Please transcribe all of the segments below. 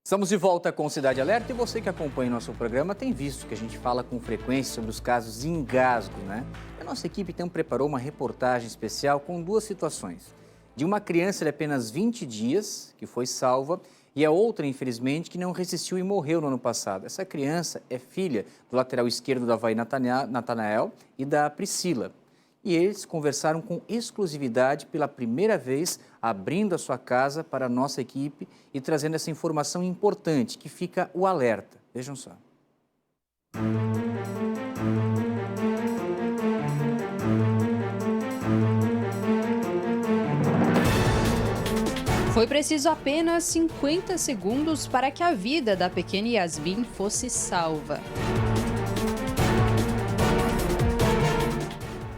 Estamos de volta com Cidade Alerta e você que acompanha nosso programa tem visto que a gente fala com frequência sobre os casos de engasgo, né? A nossa equipe então preparou uma reportagem especial com duas situações. De uma criança de apenas 20 dias, que foi salva, e a outra, infelizmente, que não resistiu e morreu no ano passado. Essa criança é filha do lateral esquerdo do Avaí Natanael e da Priscila. E eles conversaram com exclusividade pela primeira vez, abrindo a sua casa para a nossa equipe e trazendo essa informação importante, que fica o alerta. Vejam só. Foi preciso apenas 50 segundos para que a vida da pequena Yasmin fosse salva.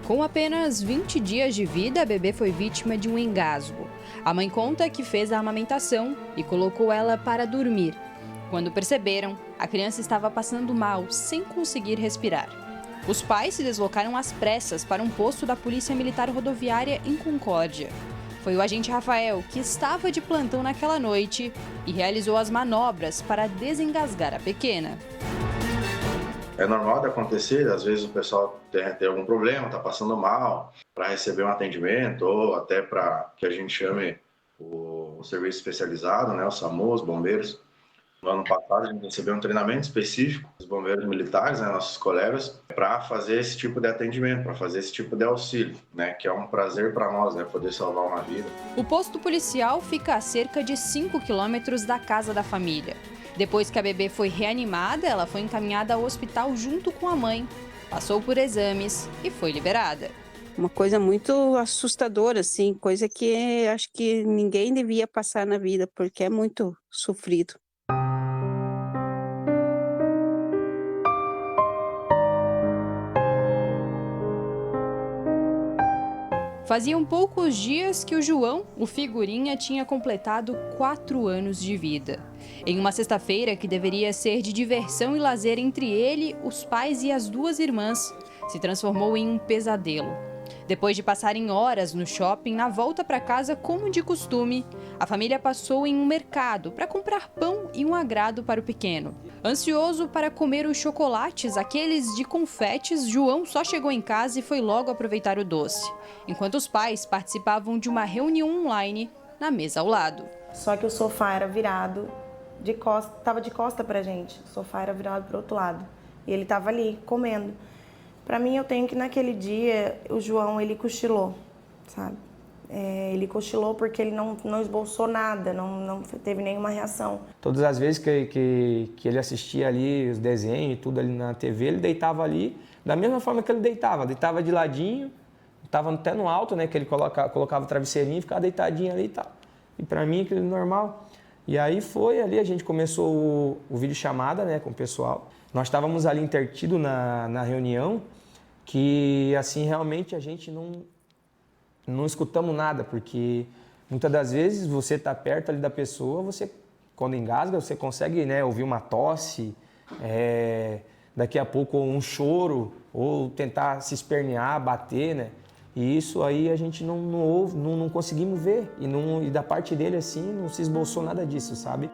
Com apenas 20 dias de vida, a bebê foi vítima de um engasgo. A mãe conta que fez a amamentação e colocou ela para dormir. Quando perceberam, a criança estava passando mal, sem conseguir respirar. Os pais se deslocaram às pressas para um posto da Polícia Militar Rodoviária em Concórdia. Foi o agente Rafael que estava de plantão naquela noite e realizou as manobras para desengasgar a pequena. É normal de acontecer, às vezes o pessoal tem algum problema, está passando mal, para receber um atendimento ou até para que a gente chame o serviço especializado, né, o SAMU, os bombeiros. No ano passado a gente recebeu um treinamento específico dos bombeiros militares, né, nossos colegas, para fazer esse tipo de atendimento, para fazer esse tipo de auxílio, né, que é um prazer para nós, né, poder salvar uma vida. O posto policial fica a cerca de 5 quilômetros da casa da família. Depois que a bebê foi reanimada, ela foi encaminhada ao hospital junto com a mãe, passou por exames e foi liberada. Uma coisa muito assustadora, assim, coisa que acho que ninguém devia passar na vida, porque é muito sofrido. Faziam poucos dias que o João, o figurinha, tinha completado 4 anos de vida. Em uma sexta-feira que deveria ser de diversão e lazer entre ele, os pais e as 2 irmãs, se transformou em um pesadelo. Depois de passarem horas no shopping, na volta para casa, como de costume, a família passou em um mercado para comprar pão e um agrado para o pequeno. Ansioso para comer os chocolates, aqueles de confetes, João só chegou em casa e foi logo aproveitar o doce, enquanto os pais participavam de uma reunião online na mesa ao lado. Só que o sofá era virado de costa, estava de costa pra gente, o sofá era virado para o outro lado e ele estava ali comendo. Para mim, eu tenho que naquele dia, o João, ele cochilou, sabe? Ele cochilou porque ele não esboçou nada, não teve nenhuma reação. Todas as vezes que ele assistia ali os desenhos e tudo ali na TV, ele deitava ali, da mesma forma que ele deitava de ladinho, estava até no alto, né, que ele colocava o travesseirinho e ficava deitadinho ali e tal. E para mim, aquilo normal. E aí foi ali, a gente começou o vídeo chamada, né, com o pessoal. Nós estávamos ali intertidos na reunião, que assim realmente a gente não escutamos nada, porque muitas das vezes você está perto ali da pessoa, você quando engasga você consegue, né, ouvir uma tosse, daqui a pouco um choro, ou tentar se espernear, bater, né? E isso aí a gente não ouve, não conseguimos ver, e da parte dele assim não se esboçou nada disso, sabe?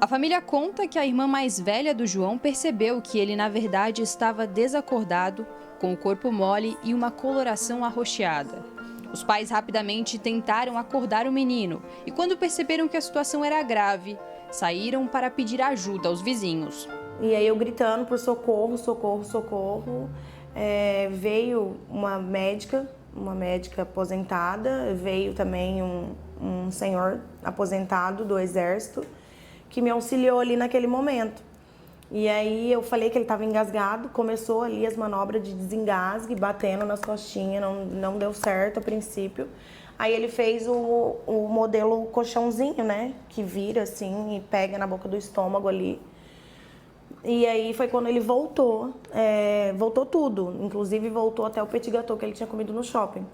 A família conta que a irmã mais velha do João percebeu que ele, na verdade, estava desacordado, com o corpo mole e uma coloração arroxeada. Os pais rapidamente tentaram acordar o menino e, quando perceberam que a situação era grave, saíram para pedir ajuda aos vizinhos. E aí eu gritando por socorro, socorro, socorro. Veio uma médica aposentada, veio também um senhor aposentado do Exército, que me auxiliou ali naquele momento. E aí eu falei que ele estava engasgado, começou ali as manobras de desengasgue, batendo nas costinhas, não deu certo a princípio. Aí ele fez o modelo colchãozinho, né, que vira assim e pega na boca do estômago ali. E aí foi quando ele voltou, voltou tudo, inclusive voltou até o petit gâteau que ele tinha comido no shopping.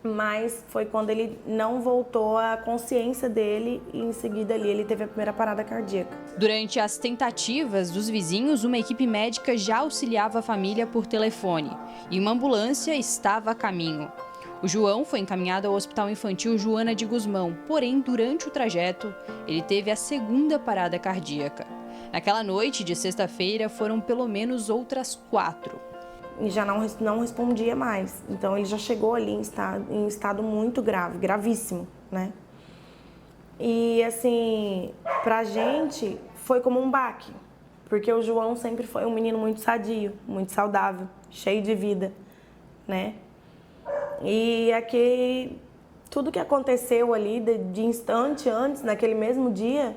Mas foi quando ele não voltou à consciência dele e em seguida ali ele teve a primeira parada cardíaca. Durante as tentativas dos vizinhos, uma equipe médica já auxiliava a família por telefone e uma ambulância estava a caminho. O João foi encaminhado ao Hospital Infantil Joana de Guzmão, porém, durante o trajeto, ele teve a segunda parada cardíaca. Naquela noite de sexta-feira, foram pelo menos outras 4. E já não respondia mais. Então, ele já chegou ali em estado muito grave, gravíssimo, né? E, assim, pra gente, foi como um baque. Porque o João sempre foi um menino muito sadio, muito saudável, cheio de vida, né? E aqui, tudo que aconteceu ali de instante antes, naquele mesmo dia,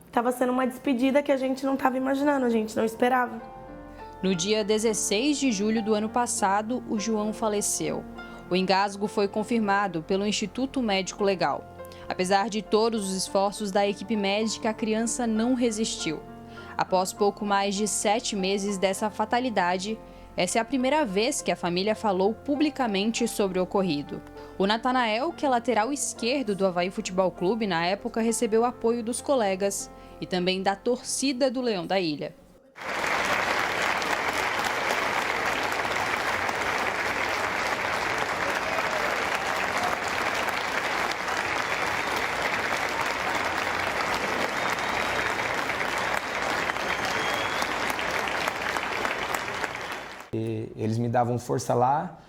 estava sendo uma despedida que a gente não estava imaginando, a gente não esperava. No dia 16 de julho do ano passado, o João faleceu. O engasgo foi confirmado pelo Instituto Médico Legal. Apesar de todos os esforços da equipe médica, a criança não resistiu. Após pouco mais de 7 meses dessa fatalidade, essa é a primeira vez que a família falou publicamente sobre o ocorrido. O Natanael, que é lateral esquerdo do Avaí Futebol Clube, na época recebeu apoio dos colegas e também da torcida do Leão da Ilha. Eles me davam força lá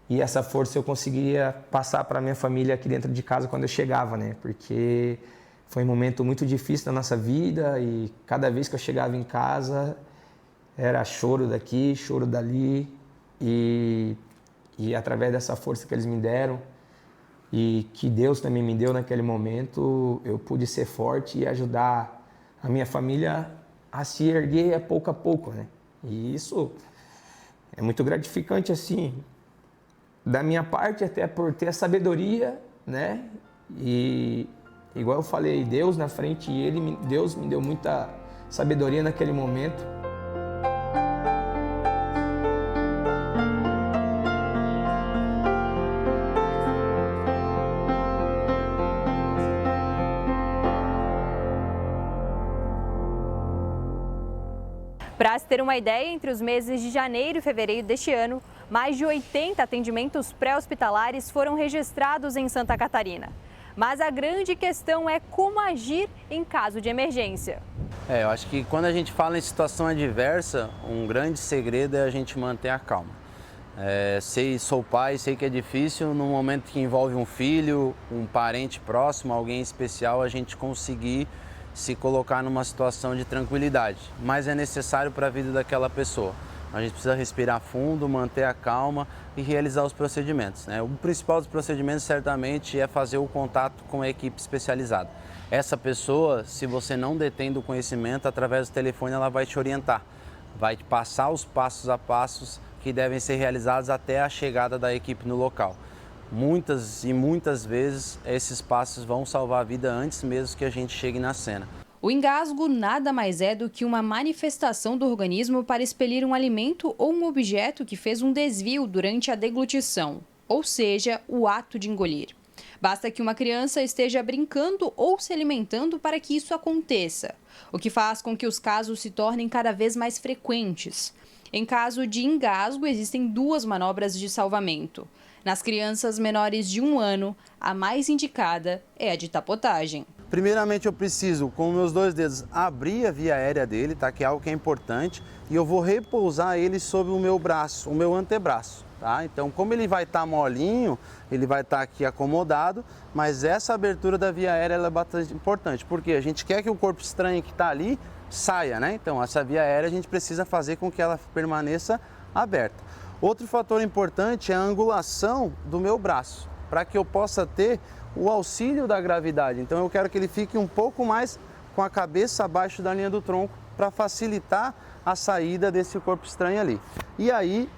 e essa força eu conseguia passar para minha família aqui dentro de casa quando eu chegava, né? Porque foi um momento muito difícil na nossa vida e cada vez que eu chegava em casa era choro daqui, choro dali e através dessa força que eles me deram e que Deus também me deu naquele momento, eu pude ser forte e ajudar a minha família a se erguer a pouco, né? E isso é muito gratificante, assim, da minha parte, até por ter a sabedoria, né? E, igual eu falei, Deus na frente, e Deus me deu muita sabedoria naquele momento. Para se ter uma ideia, entre os meses de janeiro e fevereiro deste ano, mais de 80 atendimentos pré-hospitalares foram registrados em Santa Catarina. Mas a grande questão é como agir em caso de emergência. Eu acho que quando a gente fala em situação adversa, um grande segredo é a gente manter a calma. Sou pai, sei que é difícil, no momento que envolve um filho, um parente próximo, alguém especial, a gente conseguir se colocar numa situação de tranquilidade, mas é necessário para a vida daquela pessoa. A gente precisa respirar fundo, manter a calma e realizar os procedimentos, né? O principal dos procedimentos certamente é fazer o contato com a equipe especializada. Essa pessoa, se você não detém do conhecimento, através do telefone ela vai te orientar, vai te passar os passos a passos que devem ser realizados até a chegada da equipe no local. Muitas vezes esses passos vão salvar a vida antes mesmo que a gente chegue na cena. O engasgo nada mais é do que uma manifestação do organismo para expelir um alimento ou um objeto que fez um desvio durante a deglutição, ou seja, o ato de engolir. Basta que uma criança esteja brincando ou se alimentando para que isso aconteça, o que faz com que os casos se tornem cada vez mais frequentes. Em caso de engasgo, existem 2 manobras de salvamento. Nas crianças menores de 1 ano, a mais indicada é a de tapotagem. Primeiramente eu preciso, com meus 2 dedos, abrir a via aérea dele, tá? Que é algo que é importante, e eu vou repousar ele sobre o meu braço, o meu antebraço. Tá? Então, como ele vai estar molinho, ele vai estar aqui acomodado, mas essa abertura da via aérea ela é bastante importante, porque a gente quer que o corpo estranho que está ali saia, né? Então, essa via aérea a gente precisa fazer com que ela permaneça aberta. Outro fator importante é a angulação do meu braço, para que eu possa ter o auxílio da gravidade. Então, eu quero que ele fique um pouco mais com a cabeça abaixo da linha do tronco, para facilitar a saída desse corpo estranho ali. E aí,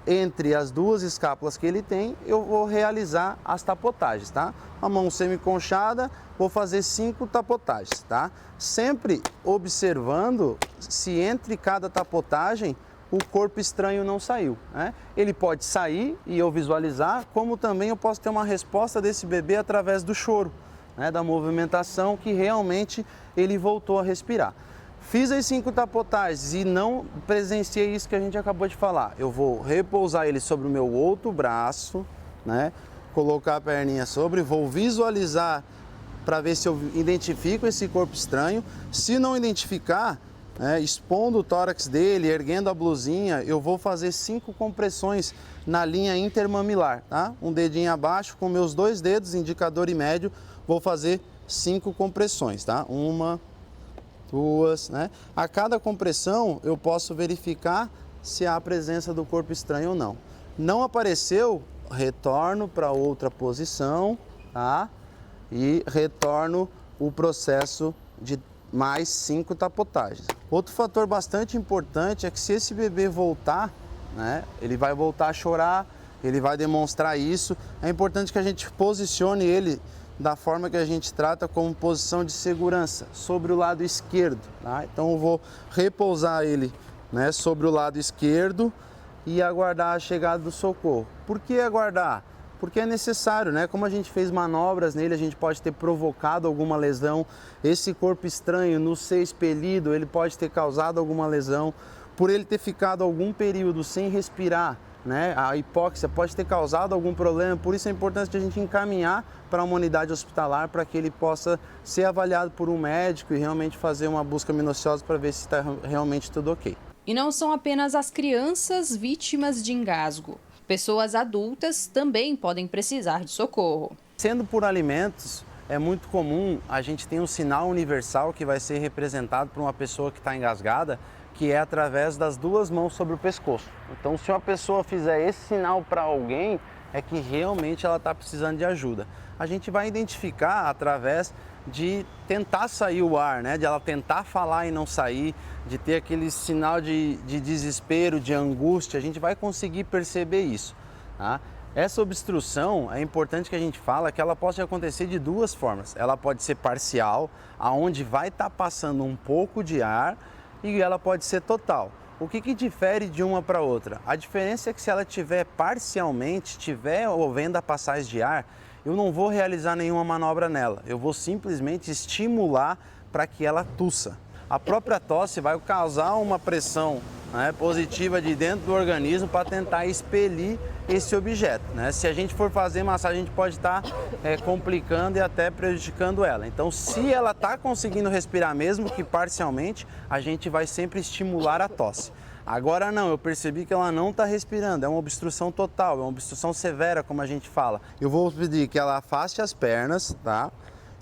entre as 2 escápulas que ele tem, eu vou realizar as tapotagens, tá? A mão semiconchada, vou fazer 5 tapotagens, tá? Sempre observando se entre cada tapotagem o corpo estranho não saiu, né? Ele pode sair e eu visualizar, como também eu posso ter uma resposta desse bebê através do choro, né? Da movimentação que realmente ele voltou a respirar. Fiz as 5 tapotagens e não presenciei isso que a gente acabou de falar. Eu vou repousar ele sobre o meu outro braço, né? Colocar a perninha sobre, vou visualizar para ver se eu identifico esse corpo estranho. Se não identificar, né, expondo o tórax dele, erguendo a blusinha, eu vou fazer 5 compressões na linha intermamilar, tá? Um dedinho abaixo, com meus 2 dedos, indicador e médio, vou fazer 5 compressões, tá? 1, 2, né? A cada compressão eu posso verificar se há a presença do corpo estranho ou não. Não apareceu, retorno para outra posição, tá? E retorno o processo de mais 5 tapotagens. Outro fator bastante importante é que se esse bebê voltar, né? Ele vai voltar a chorar, ele vai demonstrar isso. É importante que a gente posicione ele da forma que a gente trata como posição de segurança, sobre o lado esquerdo, tá? Então eu vou repousar ele, né, sobre o lado esquerdo e aguardar a chegada do socorro. Por que aguardar? Porque é necessário, né? Como a gente fez manobras nele, a gente pode ter provocado alguma lesão. Esse corpo estranho, no ser expelido, ele pode ter causado alguma lesão. Por ele ter ficado algum período sem respirar, né? A hipóxia pode ter causado algum problema, por isso é importante a gente encaminhar para uma unidade hospitalar para que ele possa ser avaliado por um médico e realmente fazer uma busca minuciosa para ver se está realmente tudo ok. E não são apenas as crianças vítimas de engasgo. Pessoas adultas também podem precisar de socorro. Sendo por alimentos, é muito comum a gente ter um sinal universal que vai ser representado por uma pessoa que está engasgada, que é através das 2 mãos sobre o pescoço. Então, se uma pessoa fizer esse sinal para alguém, é que realmente ela está precisando de ajuda. A gente vai identificar através de tentar sair o ar, né? De ela tentar falar e não sair, de ter aquele sinal de desespero, de angústia, a gente vai conseguir perceber isso, tá? Essa obstrução, é importante que a gente fala que ela pode acontecer de 2 formas. Ela pode ser parcial, aonde vai estar passando um pouco de ar, e ela pode ser total. O que difere de uma para outra? A diferença é que se ela tiver parcialmente, tiver havendo a passagem de ar, eu não vou realizar nenhuma manobra nela. Eu vou simplesmente estimular para que ela tussa. A própria tosse vai causar uma pressão, né, positiva de dentro do organismo para tentar expelir esse objeto, né? Se a gente for fazer massagem, a gente pode estar complicando e até prejudicando ela. Então, se ela está conseguindo respirar, mesmo que parcialmente, a gente vai sempre estimular a tosse. Agora não, eu percebi que ela não está respirando, é uma obstrução total, é uma obstrução severa, como a gente fala. Eu vou pedir que ela afaste as pernas, tá?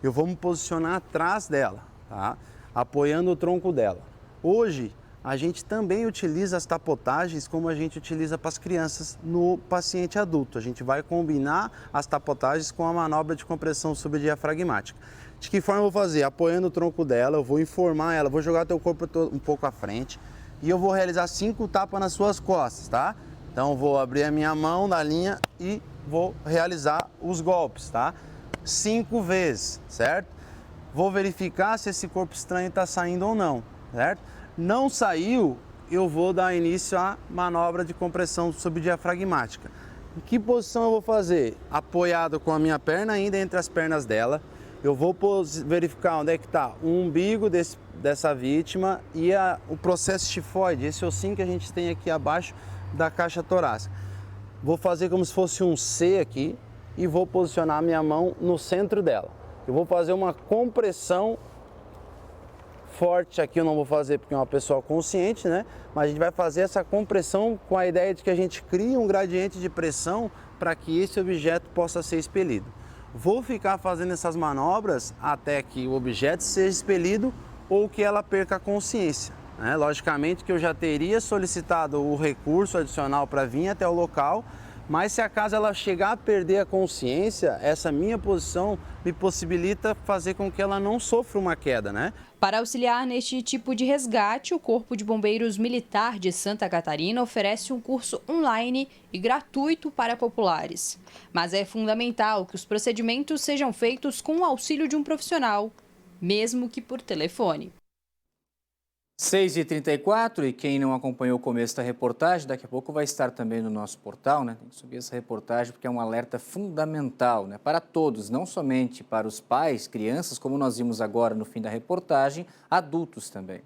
Eu vou me posicionar atrás dela, tá? Apoiando o tronco dela. Hoje, a gente também utiliza as tapotagens como a gente utiliza para as crianças no paciente adulto. A gente vai combinar as tapotagens com a manobra de compressão subdiafragmática. De que forma eu vou fazer? Apoiando o tronco dela, eu vou informar ela, vou jogar teu corpo um pouco à frente e eu vou realizar 5 tapas nas suas costas, tá? Então eu vou abrir a minha mão na linha e vou realizar os golpes, tá? 5 vezes, certo? Vou verificar se esse corpo estranho está saindo ou não, certo? Não saiu, eu vou dar início à manobra de compressão subdiafragmática. Em que posição eu vou fazer? Apoiado com a minha perna ainda entre as pernas dela. Eu vou verificar onde é que está o umbigo dessa vítima e o processo tifoide, esse ossinho que a gente tem aqui abaixo da caixa torácica. Vou fazer como se fosse um C aqui e vou posicionar a minha mão no centro dela. Eu vou fazer uma compressão forte aqui, eu não vou fazer porque é uma pessoa consciente, né? Mas a gente vai fazer essa compressão com a ideia de que a gente crie um gradiente de pressão para que esse objeto possa ser expelido. Vou ficar fazendo essas manobras até que o objeto seja expelido ou que ela perca a consciência, né? Logicamente que eu já teria solicitado o recurso adicional para vir até o local, mas se acaso ela chegar a perder a consciência, essa minha posição me possibilita fazer com que ela não sofra uma queda, né? Para auxiliar neste tipo de resgate, o Corpo de Bombeiros Militar de Santa Catarina oferece um curso online e gratuito para populares. Mas é fundamental que os procedimentos sejam feitos com o auxílio de um profissional, mesmo que por telefone. 6h34, e quem não acompanhou o começo da reportagem, daqui a pouco vai estar também no nosso portal, né? Tem que subir essa reportagem porque é um alerta fundamental, né? Para todos, não somente para os pais, crianças, como nós vimos agora no fim da reportagem, adultos também.